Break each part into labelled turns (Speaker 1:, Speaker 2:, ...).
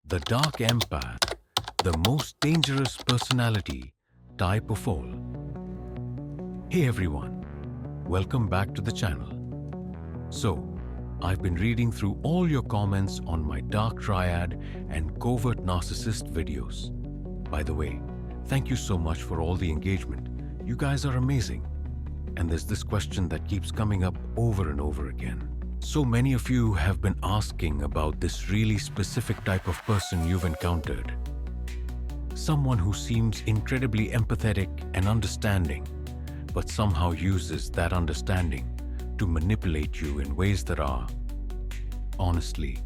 Speaker 1: The Dark Empath, the most dangerous personality type of all. Hey everyone, welcome back to the channel. So, I've been reading through all your comments on my Dark Triad and Covert Narcissist videos. By the way, thank you so much for all the engagement. You guys are amazing. And there's this question that keeps coming up over and over again. So many of you have been asking about this really specific type of person you've encountered. Someone who seems incredibly empathetic and understanding, but somehow uses that understanding to manipulate you in ways that are, honestly,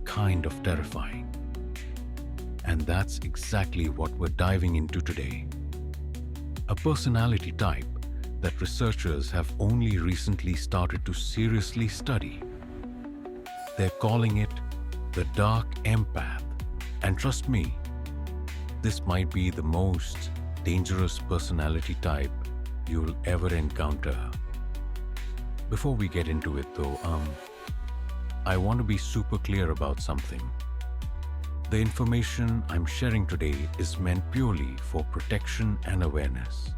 Speaker 1: kind of terrifying. And that's exactly what we're diving into today. A personality type that researchers have only recently started to seriously study. They're calling it the Dark Empath. And trust me, this might be the most dangerous personality type you'll ever encounter. Before we get into it though, I want to be super clear about something. The information I'm sharing today is meant purely for protection and awareness.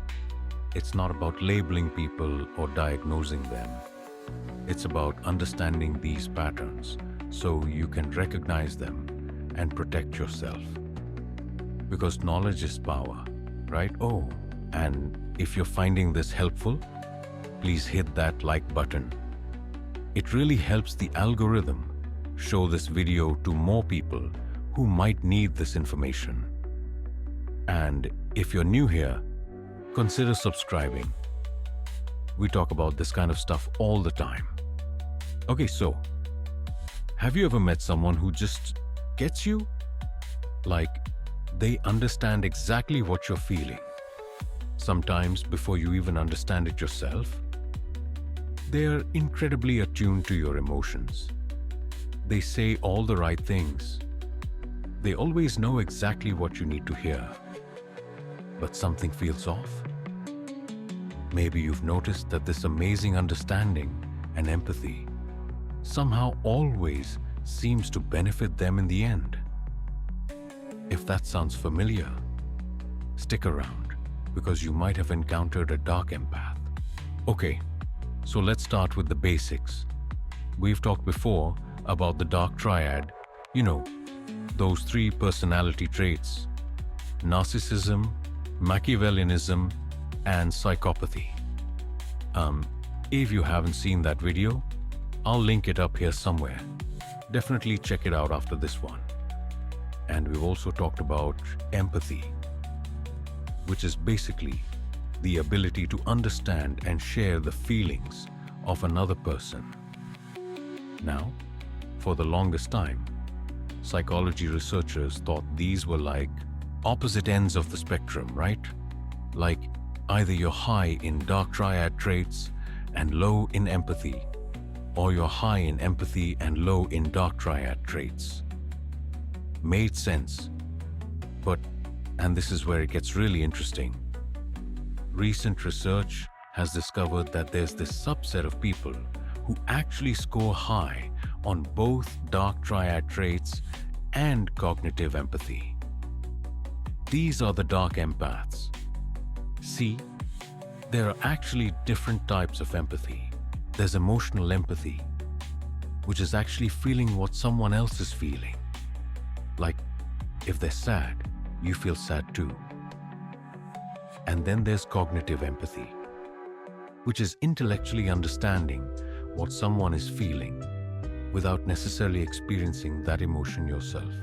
Speaker 1: It's not about labeling people or diagnosing them. It's about understanding these patterns so you can recognize them and protect yourself. Because knowledge is power, right? Oh, and if you're finding this helpful, please hit that like button. It really helps the algorithm show this video to more people who might need this information. And if you're new here, consider subscribing. We talk about this kind of stuff all the time. Okay, so, have you ever met someone who just gets you? Like, they understand exactly what you're feeling. Sometimes before you even understand it yourself. They're incredibly attuned to your emotions. They say all the right things. They always know exactly what you need to hear. But something feels off. Maybe you've noticed that this amazing understanding and empathy somehow always seems to benefit them in the end. If that sounds familiar, stick around because you might have encountered a dark empath. Okay, so let's start with the basics. We've talked before about the dark triad, those three personality traits: narcissism, Machiavellianism, and psychopathy. If you haven't seen that video, I'll link it up here somewhere. Definitely check it out after this one. And we've also talked about empathy, which is basically the ability to understand and share the feelings of another person. Now, for the longest time, psychology researchers thought these were like opposite ends of the spectrum, right? Like either you're high in dark triad traits and low in empathy, or you're high in empathy and low in dark triad traits. Made sense. But, and this is where it gets really interesting, recent research has discovered that there's this subset of people who actually score high on both dark triad traits and cognitive empathy. These are the dark empaths. See, there are actually different types of empathy. There's emotional empathy, which is actually feeling what someone else is feeling. Like, if they're sad, you feel sad too. And then there's cognitive empathy, which is intellectually understanding what someone is feeling without necessarily experiencing that emotion yourself.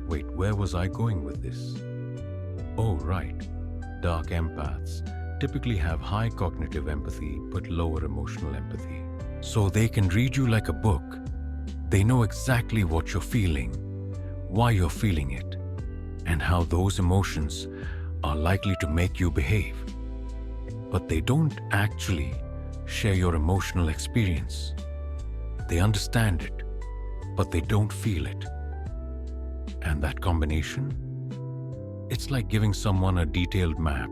Speaker 1: Wait, where was I going with this? Oh, right. Dark empaths typically have high cognitive empathy but lower emotional empathy. So they can read you like a book. They know exactly what you're feeling, why you're feeling it, and how those emotions are likely to make you behave. But they don't actually share your emotional experience. They understand it, but they don't feel it. And that combination? It's like giving someone a detailed map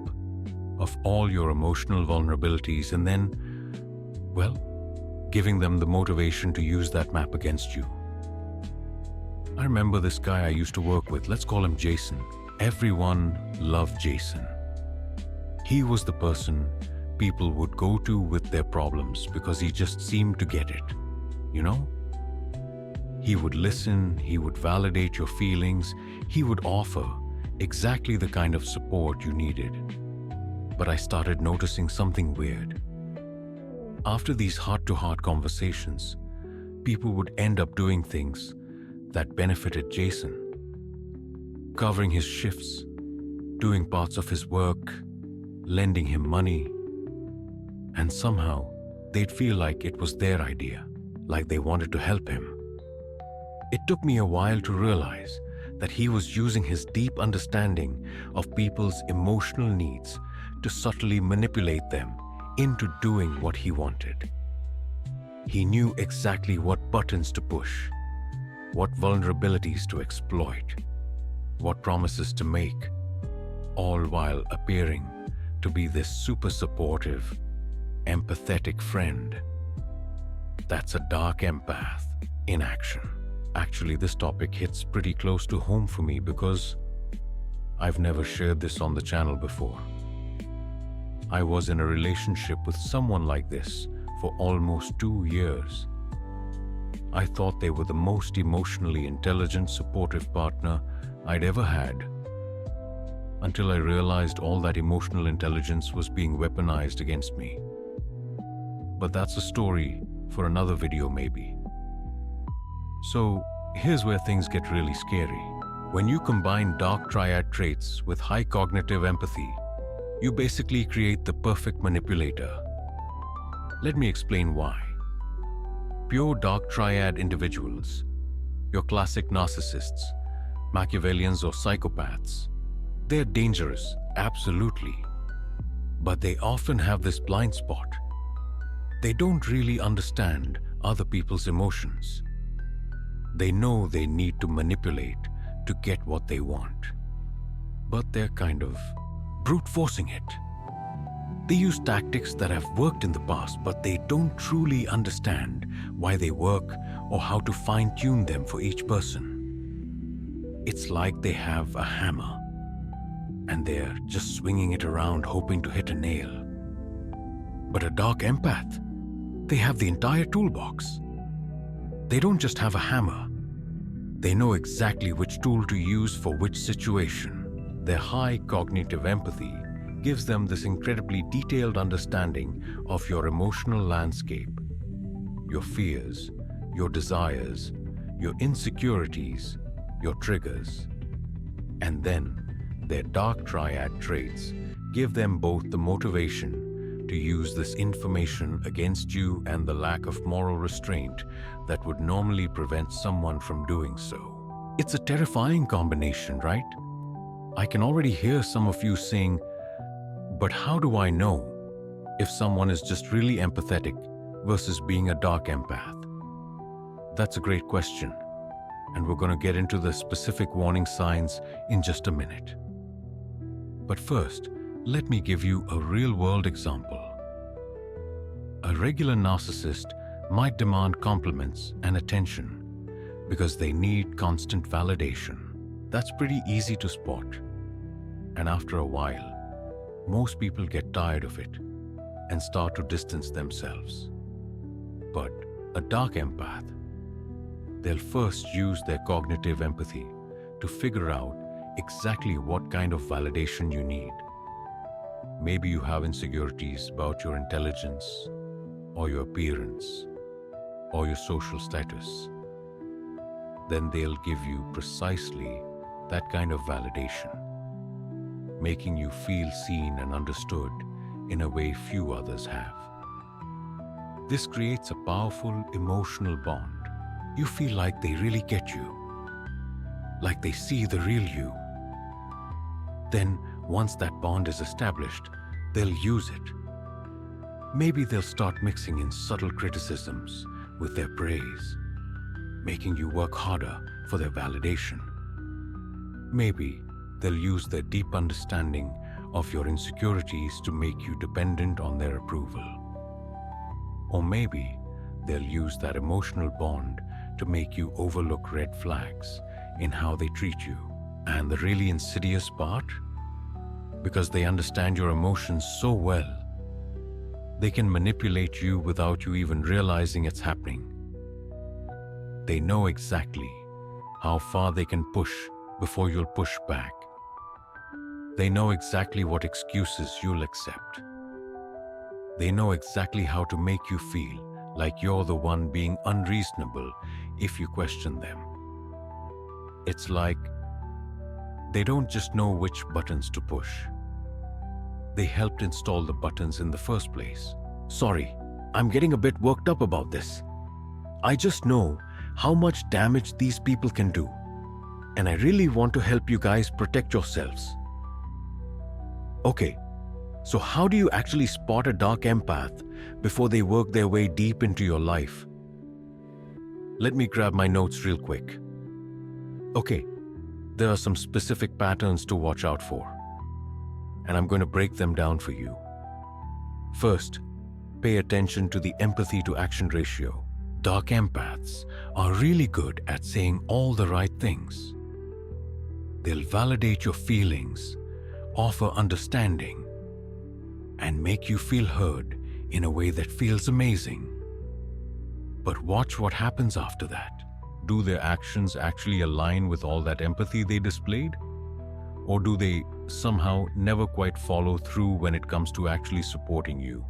Speaker 1: of all your emotional vulnerabilities and then, giving them the motivation to use that map against you. I remember this guy I used to work with, let's call him Jason. Everyone loved Jason. He was the person people would go to with their problems because he just seemed to get it, you know? He would listen, he would validate your feelings, he would offer exactly the kind of support you needed. But I started noticing something weird. After these heart-to-heart conversations, people would end up doing things that benefited Jason. Covering his shifts, doing parts of his work, lending him money, and somehow they'd feel like it was their idea, like they wanted to help him. It took me a while to realize that he was using his deep understanding of people's emotional needs to subtly manipulate them into doing what he wanted. He knew exactly what buttons to push, what vulnerabilities to exploit, what promises to make, all while appearing to be this super supportive, empathetic friend. That's a dark empath in action. Actually, this topic hits pretty close to home for me because I've never shared this on the channel before. I was in a relationship with someone like this for almost 2 years. I thought they were the most emotionally intelligent, supportive partner I'd ever had, until I realized all that emotional intelligence was being weaponized against me. But that's a story for another video maybe. So here's where things get really scary. When you combine dark triad traits with high cognitive empathy, you basically create the perfect manipulator. Let me explain why. Pure dark triad individuals, your classic narcissists, Machiavellians or psychopaths, they're dangerous, absolutely. But they often have this blind spot. They don't really understand other people's emotions. They know they need to manipulate to get what they want, but they're kind of brute forcing it. They use tactics that have worked in the past, but they don't truly understand why they work or how to fine-tune them for each person. It's like they have a hammer and they're just swinging it around hoping to hit a nail. But a dark empath, they have the entire toolbox. They don't just have a hammer. They know exactly which tool to use for which situation. Their high cognitive empathy gives them this incredibly detailed understanding of your emotional landscape, your fears, your desires, your insecurities, your triggers. And then their dark triad traits give them both the motivation to use this information against you and the lack of moral restraint that would normally prevent someone from doing so. It's a terrifying combination, right? I can already hear some of you saying, but how do I know if someone is just really empathetic versus being a dark empath? That's a great question, and we're going to get into the specific warning signs in just a minute. But first, let me give you a real-world example. A regular narcissist might demand compliments and attention because they need constant validation. That's pretty easy to spot. And after a while, most people get tired of it and start to distance themselves. But a dark empath, they'll first use their cognitive empathy to figure out exactly what kind of validation you need. Maybe you have insecurities about your intelligence, or your appearance, or your social status. Then they'll give you precisely that kind of validation, making you feel seen and understood in a way few others have. This creates a powerful emotional bond. You feel like they really get you, like they see the real you. Then, once that bond is established, they'll use it. Maybe they'll start mixing in subtle criticisms with their praise, making you work harder for their validation. Maybe they'll use their deep understanding of your insecurities to make you dependent on their approval. Or maybe they'll use that emotional bond to make you overlook red flags in how they treat you. And the really insidious part? Because they understand your emotions so well, they can manipulate you without you even realizing it's happening. They know exactly how far they can push before you'll push back. They know exactly what excuses you'll accept. They know exactly how to make you feel like you're the one being unreasonable if you question them. It's like they don't just know which buttons to push. They helped install the buttons in the first place. Sorry, I'm getting a bit worked up about this. I just know how much damage these people can do, and I really want to help you guys protect yourselves. Okay, so how do you actually spot a dark empath before they work their way deep into your life? Let me grab my notes real quick. Okay, there are some specific patterns to watch out for, and I'm going to break them down for you. First, pay attention to the empathy to action ratio. Dark empaths are really good at saying all the right things. They'll validate your feelings, offer understanding, and make you feel heard in a way that feels amazing. But watch what happens after that. Do their actions actually align with all that empathy they displayed? Or do they somehow never quite follow through when it comes to actually supporting you?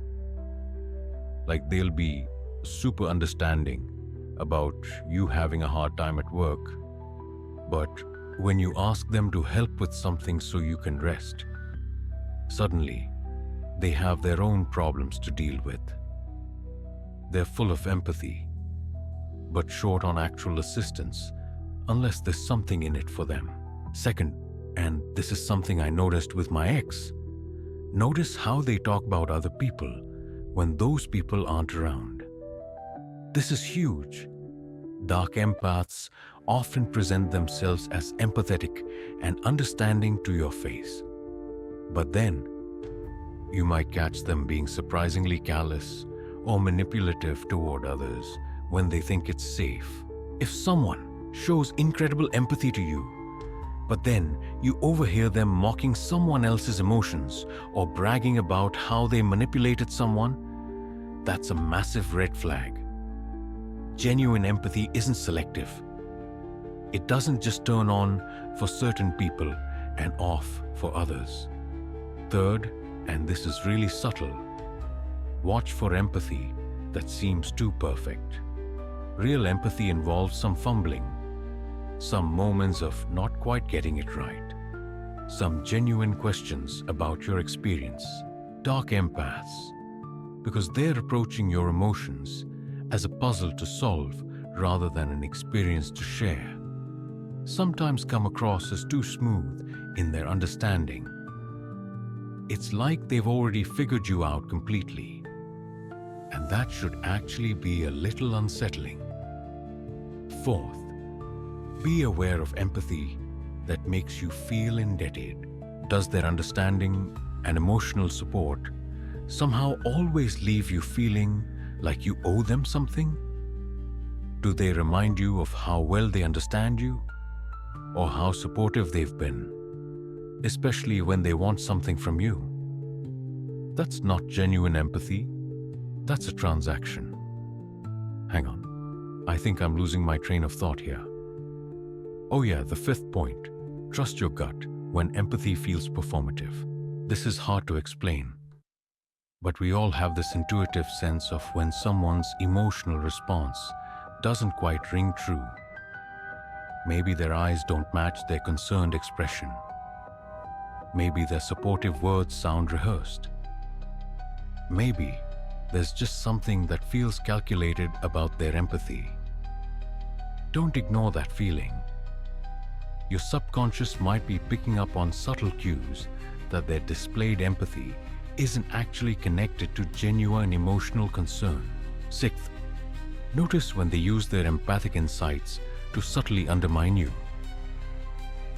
Speaker 1: Like they'll be super understanding about you having a hard time at work, but when you ask them to help with something so you can rest, suddenly they have their own problems to deal with. They're full of empathy, but short on actual assistance unless there's something in it for them. Second, and this is something I noticed with my ex, notice how they talk about other people when those people aren't around. This is huge. Dark empaths often present themselves as empathetic and understanding to your face. But then, you might catch them being surprisingly callous or manipulative toward others when they think it's safe. If someone shows incredible empathy to you, but then you overhear them mocking someone else's emotions or bragging about how they manipulated someone, that's a massive red flag. Genuine empathy isn't selective. It doesn't just turn on for certain people and off for others. Third, and this is really subtle, watch for empathy that seems too perfect. Real empathy involves some fumbling, some moments of not quite getting it right, some genuine questions about your experience. Dark empaths, because they're approaching your emotions as a puzzle to solve rather than an experience to share, sometimes come across as too smooth in their understanding. It's like they've already figured you out completely, and that should actually be a little unsettling. Fourth, be aware of empathy that makes you feel indebted. Does their understanding and emotional support somehow always leave you feeling like you owe them something? Do they remind you of how well they understand you, or how supportive they've been, especially when they want something from you? That's not genuine empathy. That's a transaction. Hang on. I think I'm losing my train of thought here. Oh yeah, the fifth point. Trust your gut when empathy feels performative. This is hard to explain, but we all have this intuitive sense of when someone's emotional response doesn't quite ring true. Maybe their eyes don't match their concerned expression. Maybe their supportive words sound rehearsed. Maybe there's just something that feels calculated about their empathy. Don't ignore that feeling. Your subconscious might be picking up on subtle cues that their displayed empathy isn't actually connected to genuine emotional concern. Sixth, notice when they use their empathic insights to subtly undermine you.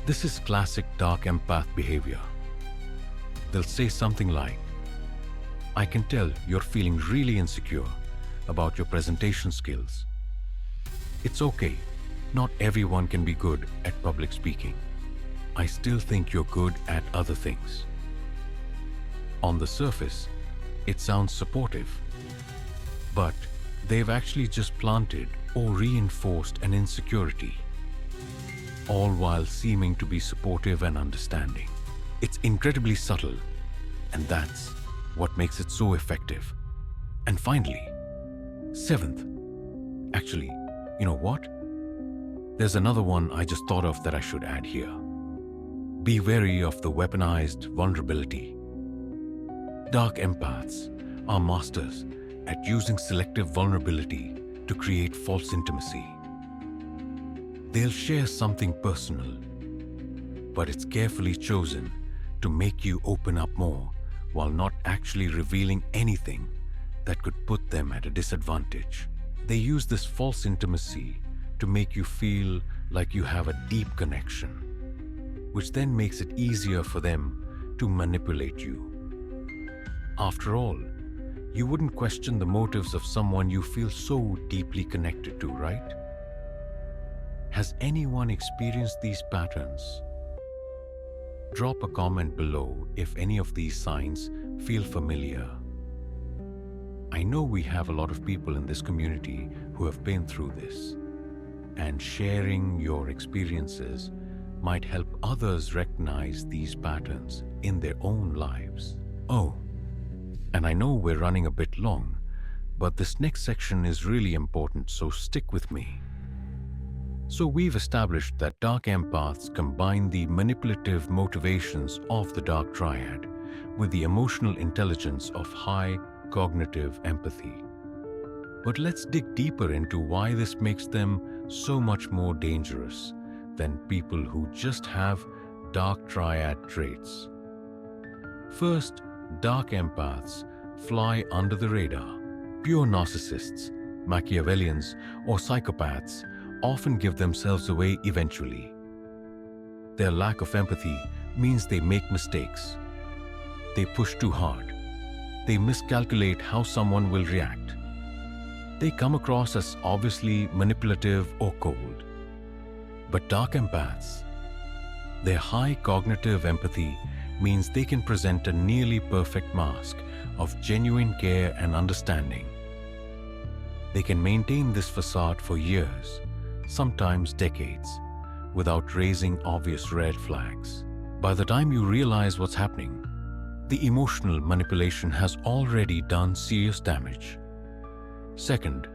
Speaker 1: This is classic dark empath behavior. They'll say something like, "I can tell you're feeling really insecure about your presentation skills. It's okay, Not everyone can be good at public speaking. I still think you're good at other things. On the surface, it sounds supportive, but they've actually just planted or reinforced an insecurity, all while seeming to be supportive and understanding. It's incredibly subtle, and that's what makes it so effective. And finally, seventh, actually, you know what? There's another one I just thought of that I should add here. Be wary of the weaponized vulnerability. Dark empaths are masters at using selective vulnerability to create false intimacy. They'll share something personal, but it's carefully chosen to make you open up more while not actually revealing anything that could put them at a disadvantage. They use this false intimacy to make you feel like you have a deep connection, which then makes it easier for them to manipulate you. After all, you wouldn't question the motives of someone you feel so deeply connected to, right? Has anyone experienced these patterns? Drop a comment below if any of these signs feel familiar. I know we have a lot of people in this community who have been through this, and sharing your experiences might help others recognize these patterns in their own lives. Oh, and I know we're running a bit long, but this next section is really important, so stick with me. So we've established that dark empaths combine the manipulative motivations of the dark triad with the emotional intelligence of high cognitive empathy. But let's dig deeper into why this makes them so much more dangerous than people who just have dark triad traits. First, dark empaths fly under the radar. Pure narcissists, Machiavellians, or psychopaths often give themselves away eventually. Their lack of empathy means they make mistakes. They push too hard. They miscalculate how someone will react. They come across as obviously manipulative or cold. But dark empaths, their high cognitive empathy means they can present a nearly perfect mask of genuine care and understanding. They can maintain this facade for years, sometimes decades, without raising obvious red flags. By the time you realize what's happening, the emotional manipulation has already done serious damage. Second,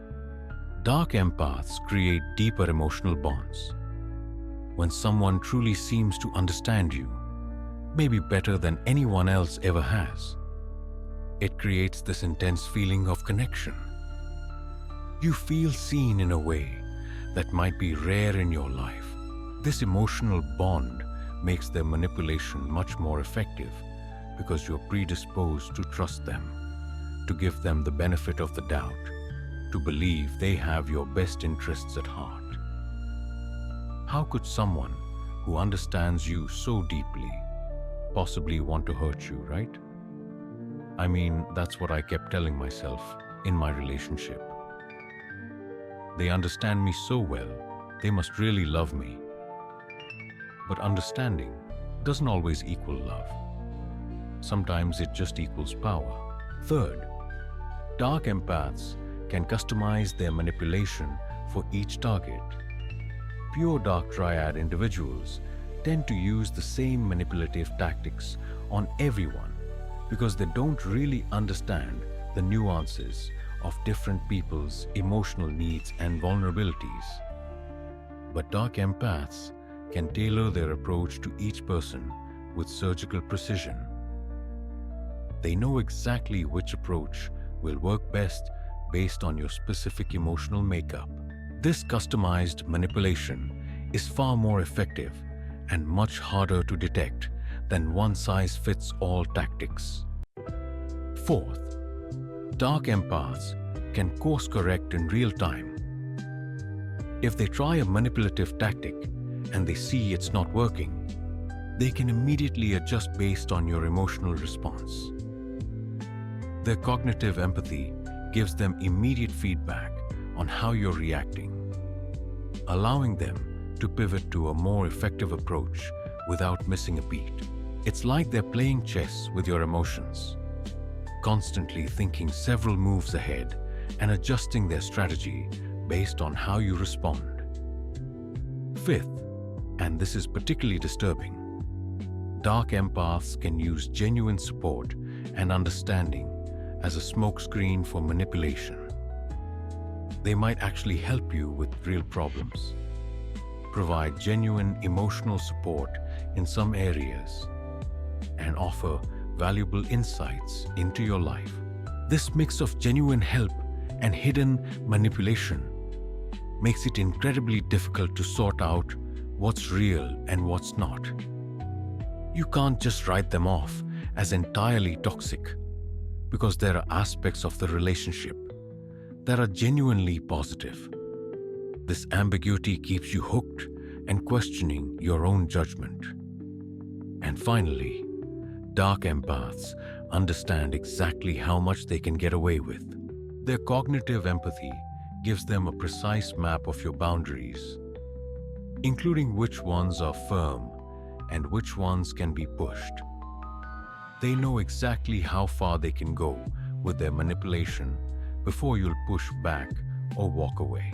Speaker 1: dark empaths create deeper emotional bonds. When someone truly seems to understand you, maybe better than anyone else ever has, it creates this intense feeling of connection. You feel seen in a way that might be rare in your life. This emotional bond makes their manipulation much more effective because you're predisposed to trust them, to give them the benefit of the doubt, to believe they have your best interests at heart. How could someone who understands you so deeply possibly want to hurt you, right? I mean, that's what I kept telling myself in my relationship. They understand me so well, they must really love me. But understanding doesn't always equal love. Sometimes it just equals power. Third, dark empaths can customize their manipulation for each target. Pure dark triad individuals tend to use the same manipulative tactics on everyone because they don't really understand the nuances of different people's emotional needs and vulnerabilities. But dark empaths can tailor their approach to each person with surgical precision. They know exactly which approach will work best based on your specific emotional makeup. This customized manipulation is far more effective and much harder to detect than one-size-fits-all tactics. Fourth, dark empaths can course correct in real time. If they try a manipulative tactic and they see it's not working, they can immediately adjust based on your emotional response. Their cognitive empathy gives them immediate feedback on how you're reacting. allowing them to pivot to a more effective approach without missing a beat. It's like they're playing chess with your emotions, constantly thinking several moves ahead and adjusting their strategy based on how you respond. Fifth, and this is particularly disturbing, dark empaths can use genuine support and understanding as a smokescreen for manipulation. They might actually help you with real problems, provide genuine emotional support in some areas, and offer valuable insights into your life. This mix of genuine help and hidden manipulation makes it incredibly difficult to sort out what's real and what's not. You can't just write them off as entirely toxic, because there are aspects of the relationship that are genuinely positive. This ambiguity keeps you hooked and questioning your own judgment. And finally, dark empaths understand exactly how much they can get away with. Their cognitive empathy gives them a precise map of your boundaries, including which ones are firm and which ones can be pushed. They know exactly how far they can go with their manipulation before you'll push back or walk away.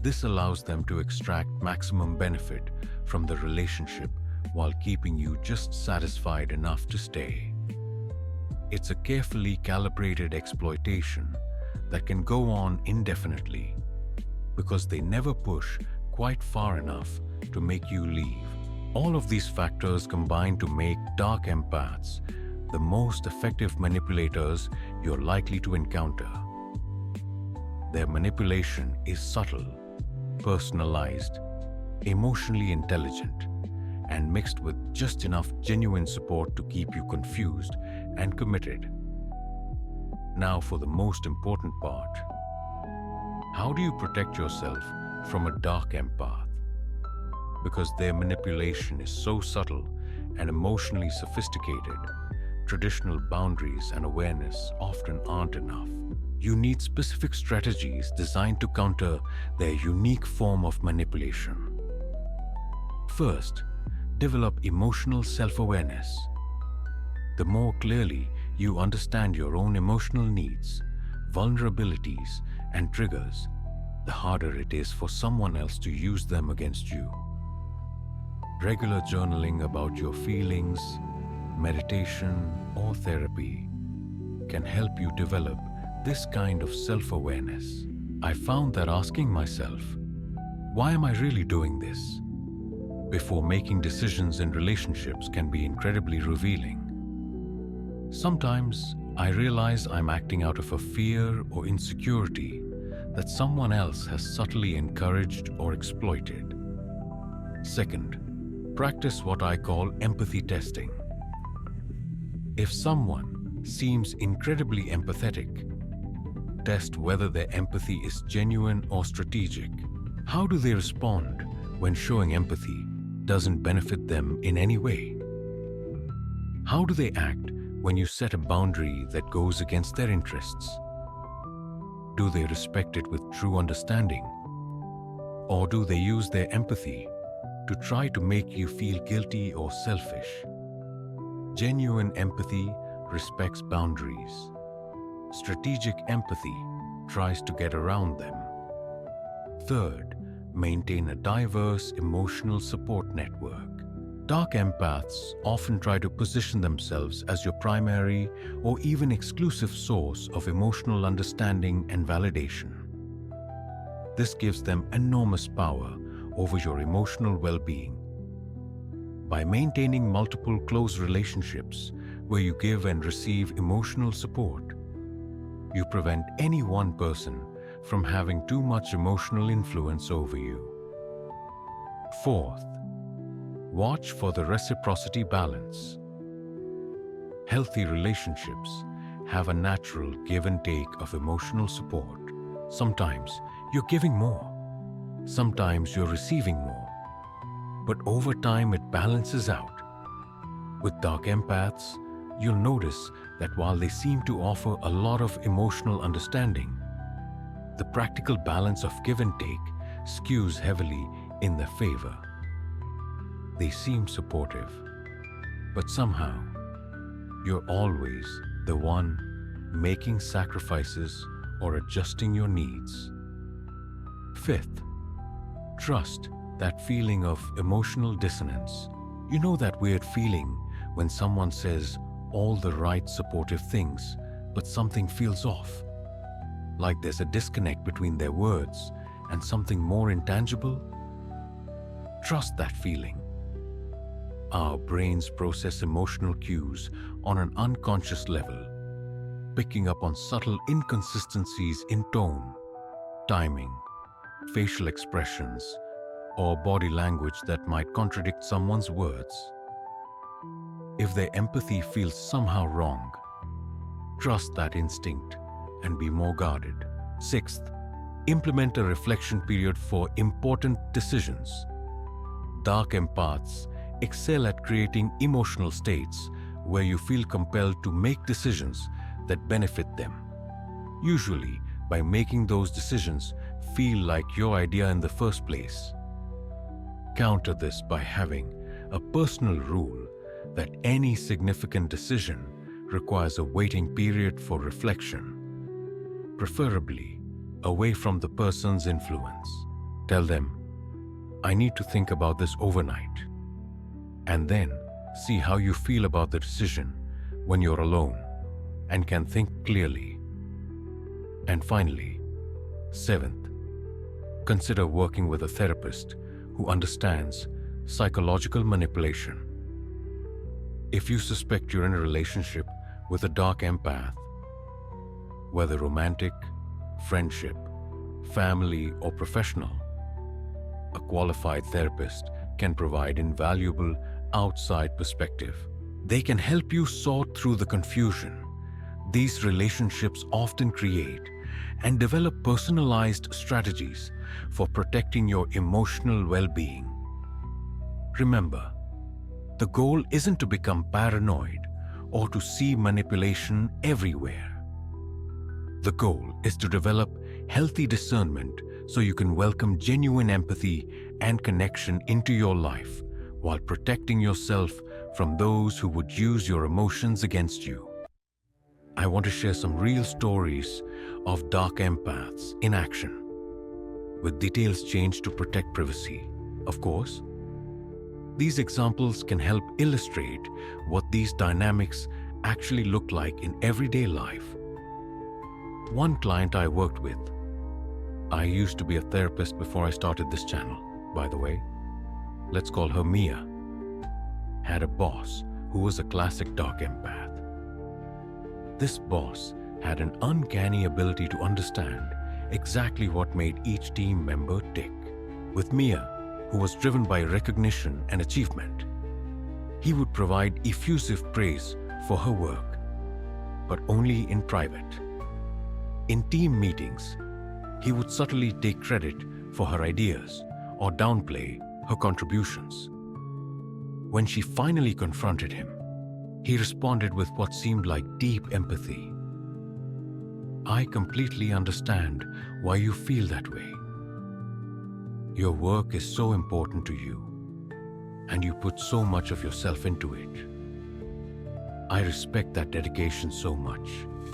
Speaker 1: This allows them to extract maximum benefit from the relationship while keeping you just satisfied enough to stay. It's a carefully calibrated exploitation that can go on indefinitely because they never push quite far enough to make you leave. All of these factors combine to make dark empaths the most effective manipulators you're likely to encounter. Their manipulation is subtle, personalized, emotionally intelligent, and mixed with just enough genuine support to keep you confused and committed. Now for the most important part. How do you protect yourself from a dark empath? Because their manipulation is so subtle and emotionally sophisticated, traditional boundaries and awareness often aren't enough. You need specific strategies designed to counter their unique form of manipulation. First, develop emotional self-awareness. The more clearly you understand your own emotional needs, vulnerabilities, and triggers, the harder it is for someone else to use them against you. Regular journaling about your feelings, meditation, or therapy can help you develop this kind of self-awareness. I found that asking myself, why am I really doing this, before making decisions in relationships can be incredibly revealing. Sometimes I realize I'm acting out of a fear or insecurity that someone else has subtly encouraged or exploited. Second, practice what I call empathy testing. If someone seems incredibly empathetic, test whether their empathy is genuine or strategic. How do they respond when showing empathy doesn't benefit them in any way? How do they act when you set a boundary that goes against their interests? Do they respect it with true understanding? Or do they use their empathy to try to make you feel guilty or selfish? Genuine empathy respects boundaries. Strategic empathy tries to get around them. Third, maintain a diverse emotional support network. Dark empaths often try to position themselves as your primary or even exclusive source of emotional understanding and validation. This gives them enormous power over your emotional well-being. By maintaining multiple close relationships where you give and receive emotional support, you prevent any one person from having too much emotional influence over you. Fourth, watch for the reciprocity balance. Healthy relationships have a natural give and take of emotional support. Sometimes you're giving more, sometimes you're receiving more, but over time it balances out. With dark empaths, you'll notice that while they seem to offer a lot of emotional understanding, the practical balance of give and take skews heavily in their favor. They seem supportive, but somehow you're always the one making sacrifices or adjusting your needs. Fifth, trust that feeling of emotional dissonance. You know that weird feeling when someone says all the right supportive things, but something feels off, like there's a disconnect between their words and something more intangible? Trust that feeling. Our brains process emotional cues on an unconscious level, picking up on subtle inconsistencies in tone, timing, facial expressions, or body language that might contradict someone's words. If their empathy feels somehow wrong, trust that instinct and be more guarded. Sixth, implement a reflection period for important decisions. Dark empaths excel at creating emotional states where you feel compelled to make decisions that benefit them, usually by making those decisions feel like your idea in the first place. Counter this by having a personal rule that any significant decision requires a waiting period for reflection, preferably away from the person's influence. Tell them, I need to think about this overnight, and then see how you feel about the decision when you're alone and can think clearly. And finally, seventh, consider working with a therapist who understands psychological manipulation. If you suspect you're in a relationship with a dark empath, whether romantic, friendship, family, or professional, a qualified therapist can provide invaluable outside perspective. They can help you sort through the confusion these relationships often create and develop personalized strategies for protecting your emotional well-being. Remember, the goal isn't to become paranoid or to see manipulation everywhere. The goal is to develop healthy discernment so you can welcome genuine empathy and connection into your life while protecting yourself from those who would use your emotions against you. I want to share some real stories of dark empaths in action, with details changed to protect privacy, of course. These examples can help illustrate what these dynamics actually look like in everyday life. One client I worked with, I used to be a therapist before I started this channel, by the way. Let's call her Mia, had a boss who was a classic dark empath. This boss had an uncanny ability to understand exactly what made each team member tick. With Mia, who was driven by recognition and achievement, he would provide effusive praise for her work, but only in private. In team meetings, he would subtly take credit for her ideas or downplay her contributions. When she finally confronted him, he responded with what seemed like deep empathy. I completely understand why you feel that way. Your work is so important to you, and you put so much of yourself into it. I respect that dedication so much.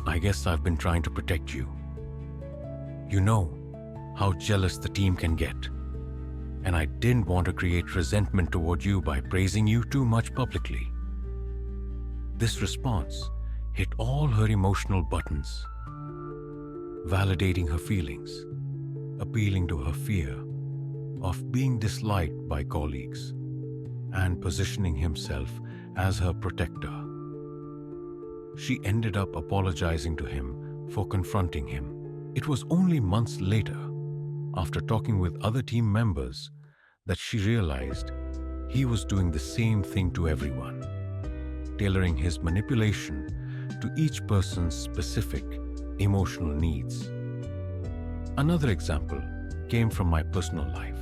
Speaker 1: I guess I've been trying to protect you. You know how jealous the team can get, and I didn't want to create resentment toward you by praising you too much publicly. This response hit all her emotional buttons, validating her feelings, appealing to her fear of being disliked by colleagues, and positioning himself as her protector. She ended up apologizing to him for confronting him. It was only months later, after talking with other team members, that she realized he was doing the same thing to everyone, tailoring his manipulation to each person's specific emotional needs. Another example came from my personal life.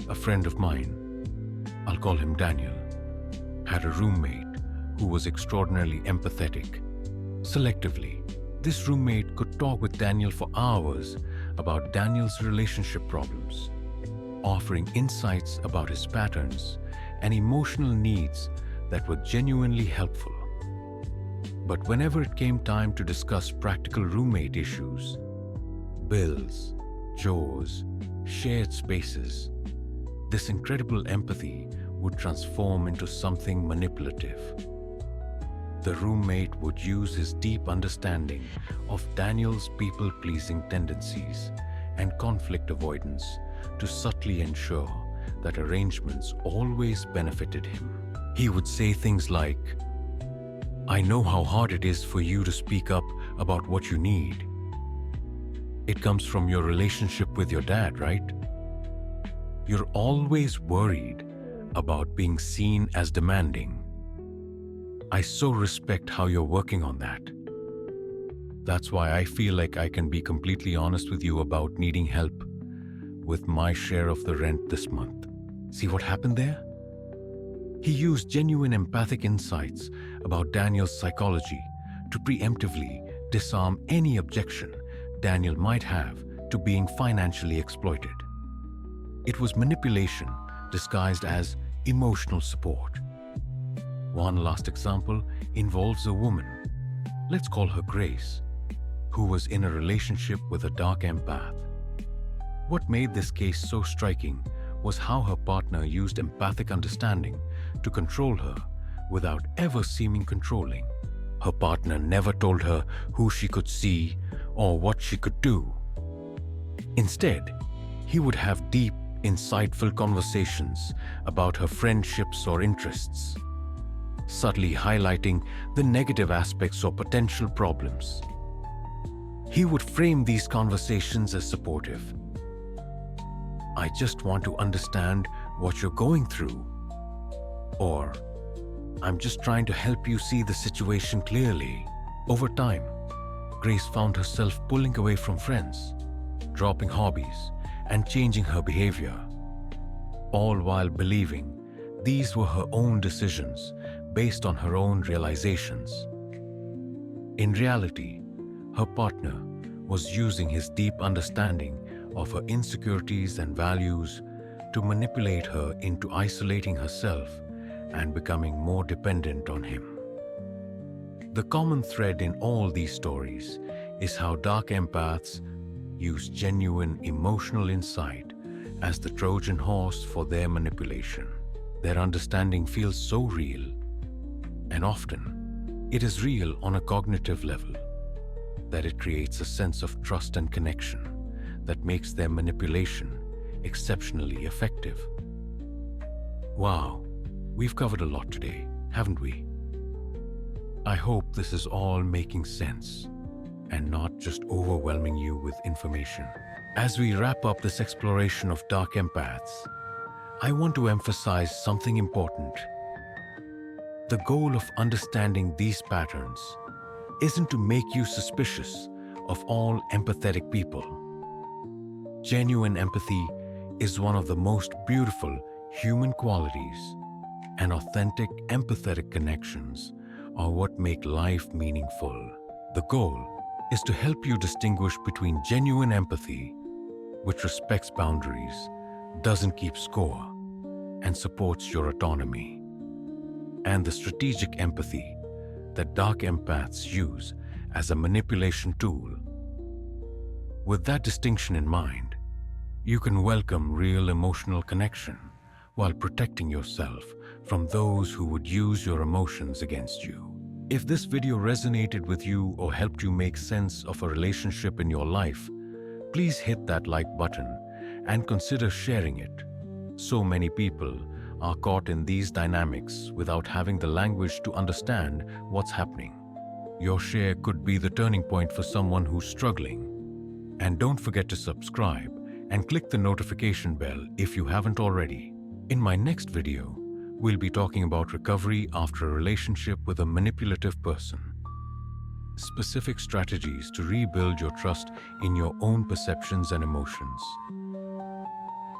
Speaker 1: A friend of mine, I'll call him Daniel, had a roommate who was extraordinarily empathetic. Selectively, this roommate could talk with Daniel for hours about Daniel's relationship problems, offering insights about his patterns and emotional needs that were genuinely helpful. But whenever it came time to discuss practical roommate issues, bills, chores, shared spaces, this incredible empathy would transform into something manipulative. The roommate would use his deep understanding of Daniel's people-pleasing tendencies and conflict avoidance to subtly ensure that arrangements always benefited him. He would say things like, "I know how hard it is for you to speak up about what you need. It comes from your relationship with your dad, right? You're always worried about being seen as demanding. I so respect how you're working on that. That's why I feel like I can be completely honest with you about needing help with my share of the rent this month." See what happened there? He used genuine empathic insights about Daniel's psychology to preemptively disarm any objection Daniel might have to being financially exploited. It was manipulation disguised as emotional support. One last example involves a woman, let's call her Grace, who was in a relationship with a dark empath. What made this case so striking was how her partner used empathic understanding to control her without ever seeming controlling. Her partner never told her who she could see or what she could do. Instead, he would have deep, insightful conversations about her friendships or interests, subtly highlighting the negative aspects or potential problems. He would frame these conversations as supportive. "I just want to understand what you're going through," or "I'm just trying to help you see the situation clearly." Over time, Grace found herself pulling away from friends, dropping hobbies, and changing her behavior, all while believing these were her own decisions based on her own realizations. In reality, her partner was using his deep understanding of her insecurities and values to manipulate her into isolating herself and becoming more dependent on him. The common thread in all these stories is how dark empaths use genuine emotional insight as the Trojan horse for their manipulation. Their understanding feels so real, and often it is real on a cognitive level, that it creates a sense of trust and connection that makes their manipulation exceptionally effective. Wow, we've covered a lot today, haven't we? I hope this is all making sense and not just overwhelming you with information. As we wrap up this exploration of dark empaths, I want to emphasize something important. The goal of understanding these patterns isn't to make you suspicious of all empathetic people. Genuine empathy is one of the most beautiful human qualities, and authentic, empathetic connections are what make life meaningful. The goal is to help you distinguish between genuine empathy, which respects boundaries, doesn't keep score, and supports your autonomy, and the strategic empathy that dark empaths use as a manipulation tool. With that distinction in mind, you can welcome real emotional connection while protecting yourself from those who would use your emotions against you. If this video resonated with you or helped you make sense of a relationship in your life, please hit that like button and consider sharing it. So many people are caught in these dynamics without having the language to understand what's happening. Your share could be the turning point for someone who's struggling. And don't forget to subscribe and click the notification bell if you haven't already. In my next video, we'll be talking about recovery after a relationship with a manipulative person. Specific strategies to rebuild your trust in your own perceptions and emotions.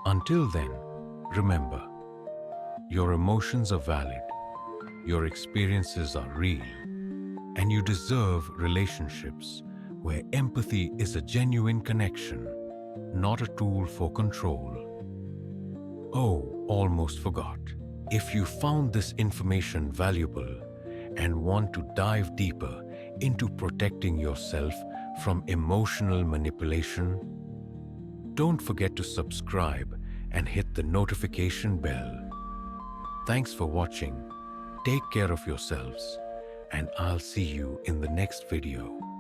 Speaker 1: Until then, remember, your emotions are valid, your experiences are real, and you deserve relationships where empathy is a genuine connection not a tool for control. Oh, almost forgot. If you found this information valuable and want to dive deeper into protecting yourself from emotional manipulation, don't forget to subscribe and hit the notification bell. Thanks for watching. Take care of yourselves, and I'll see you in the next video.